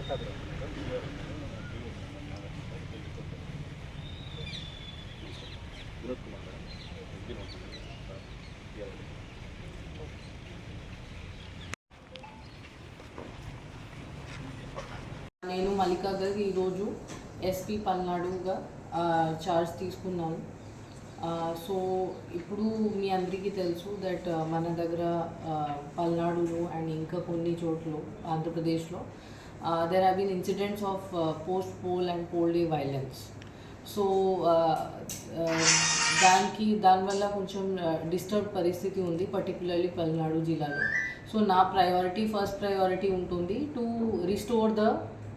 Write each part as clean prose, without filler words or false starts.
నేను మల్లికా గారు ఈరోజు ఎస్పీ పల్నాడుగా చార్జ్ తీసుకున్నాను. సో ఇప్పుడు మీ అందరికీ తెలుసు దట్ మన దగ్గర పల్నాడులో అండ్ ఇంకా కొన్ని చోట్ల ఆంధ్రప్రదేశ్లో there have been incidents of post poll and poll day violence. So దానివల్ల కొంచెం డిస్టర్బ్ పరిస్థితి ఉంది, పర్టికులర్లీ పల్నాడు జిల్లాలో. సో నా ఫస్ట్ ప్రయారిటీ ఉంటుంది to restore the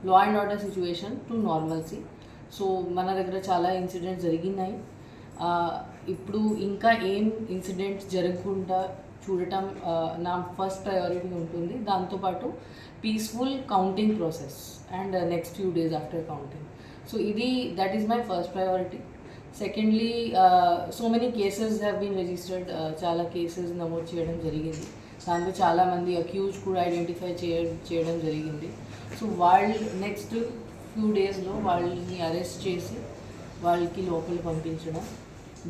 law and order situation to normalcy. So మన దగ్గర చాలా ఇన్సిడెంట్స్ జరిగినాయి. ఇప్పుడు ఇంకా ఏం ఇన్సిడెంట్స్ జరగకుండా చూడటం నా ఫస్ట్ ప్రయారిటీ ఉంటుంది. దాంతోపాటు peaceful counting process and next few days after counting. So that is my first priority. Secondly, so many cases have been registered. చాలా కేసెస్ నమోదు చేయడం జరిగింది. దాంట్లో చాలామంది అక్యూజ్ కూడా ఐడెంటిఫై చేయడం జరిగింది. సో నెక్స్ట్ ఫ్యూ డేస్లో వాళ్ళని అరెస్ట్ చేసి వాళ్ళకి లోపల పంపించడం,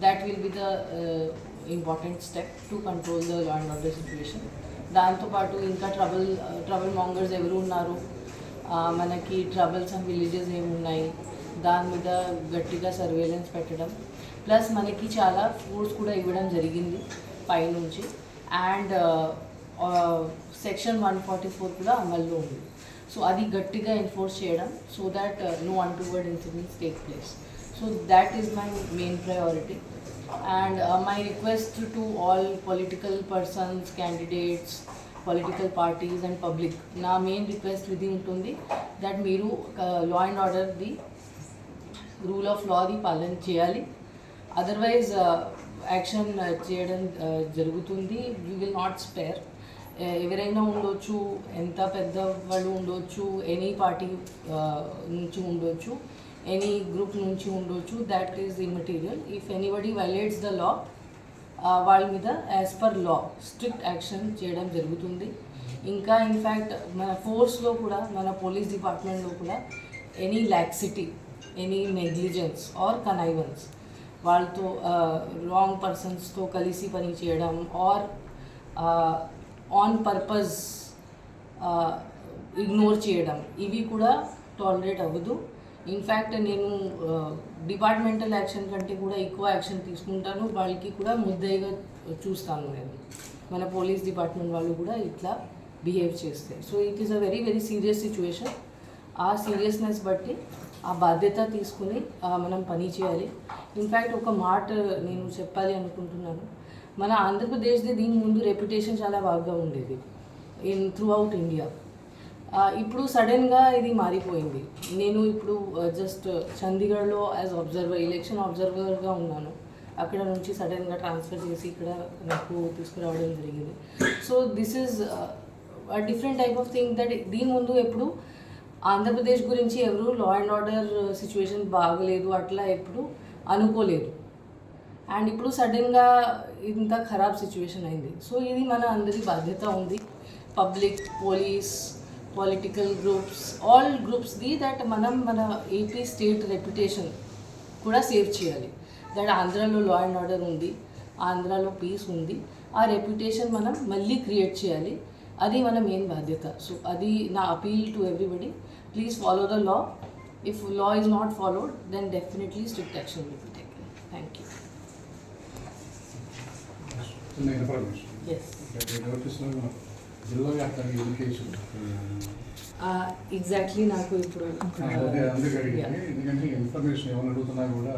that will be the important step to control the law and order situation. దాంతోపాటు ఇంకా ట్రబుల్ మాంగర్స్ ఎవరు ఉన్నారు, మనకి ట్రబుల్స్ అండ్ విలేజెస్ ఏమున్నాయి, దాని మీద గట్టిగా సర్వేలెన్స్ పెట్టడం, ప్లస్ మనకి చాలా ఫోర్స్ కూడా ఇవ్వడం జరిగింది పైనుంచి. అండ్ సెక్షన్ 144 కూడా అమల్లో ఉంది. సో అది గట్టిగా ఎన్ఫోర్స్ చేయడం, so that no untoward incidents take place. So that is my main priority. And my request to all political persons, candidates, political parties and public, నా మెయిన్ రిక్వెస్ట్ ఇది ఉంటుంది that మీరు లా అండ్ ఆర్డర్ది, rule of లాది పాలన చేయాలి. Otherwise action చేయడం జరుగుతుంది. We will not spare. ఎవరైనా ఉండొచ్చు, ఎంత పెద్ద వాళ్ళు ఉండొచ్చు, ఎనీ పార్టీ నుంచి ఉండొచ్చు, ఎనీ గ్రూప్ నుంచి ఉండొచ్చు, that is immaterial. If anybody violates the law, వాళ్ళ మీద as per law strict action చేయడం జరుగుతుంది. ఇంకా ఇన్ఫ్యాక్ట్ మన ఫోర్స్లో కూడా, మన పోలీస్ డిపార్ట్మెంట్లో కూడా any laxity, any negligence are connivance, వాళ్ళతో రాంగ్ పర్సన్స్తో కలిసి పని చేయడం ఆర్ ఆన్ పర్పస్ ఇగ్నోర్ చేయడం, ఇవి కూడా టాలరేట్ అవ్వదు. ఇన్ఫ్యాక్ట్ నేను డిపార్ట్మెంటల్ యాక్షన్ కంటే కూడా ఎక్కువ యాక్షన్ తీసుకుంటాను. వాళ్ళకి కూడా ముద్దయిగా చూస్తాను నేను, మన పోలీస్ డిపార్ట్మెంట్ వాళ్ళు కూడా ఇట్లా బిహేవ్ చేస్తే. So it is a very very serious situation. ఆ సీరియస్నెస్ బట్టి ఆ బాధ్యత తీసుకుని మనం పని చేయాలి. ఇన్ఫ్యాక్ట్ ఒక మాట నేను చెప్పాలి అనుకుంటున్నాను. మన ఆంధ్రప్రదేశ్ది దీని ముందు రెప్యుటేషన్ చాలా బాగా ఉండేది త్రూ అవుట్ ఇండియా. ఇప్పుడు సడన్గా ఇది మారిపోయింది. నేను ఇప్పుడు జస్ట్ చండీగఢ్లో యాజ్ అబ్జర్వర్, ఎలక్షన్ అబ్జర్వర్గా ఉన్నాను. అక్కడ నుంచి సడన్గా ట్రాన్స్ఫర్ చేసి ఇక్కడ నాకు తీసుకురావడం జరిగింది. So this is different type of thing that దీని ముందు ఎప్పుడు ఆంధ్రప్రదేశ్ గురించి ఎవరు లా అండ్ ఆర్డర్ సిచ్యువేషన్ బాగలేదు అట్లా ఎప్పుడు అనుకోలేదు. అండ్ ఇప్పుడు సడన్గా ఇంత ఖరాబ్ సిచ్యువేషన్ అయింది. సో ఇది మన అందరి బాధ్యత ఉంది, public, police, political groups, all గ్రూప్స్ది, దట్ మనం మన ఏపీ స్టేట్ రెప్యుటేషన్ కూడా సేవ్ చేయాలి. దట్ ఆంధ్రాలో లా అండ్ ఆర్డర్ ఉంది, ఆంధ్రాలో పీస్ ఉంది, ఆ రెప్యుటేషన్ మనం మళ్ళీ క్రియేట్ చేయాలి. అది మన మెయిన్ బాధ్యత. సో అది నా appeal to everybody. Please follow the law. If law is not followed, then definitely strict action will be taken. Thank you. Exactly నాకు ఇప్పుడు ఎందుకంటే ఇన్ఫర్మేషన్ ఏమైనా అడుగుతున్నా కూడా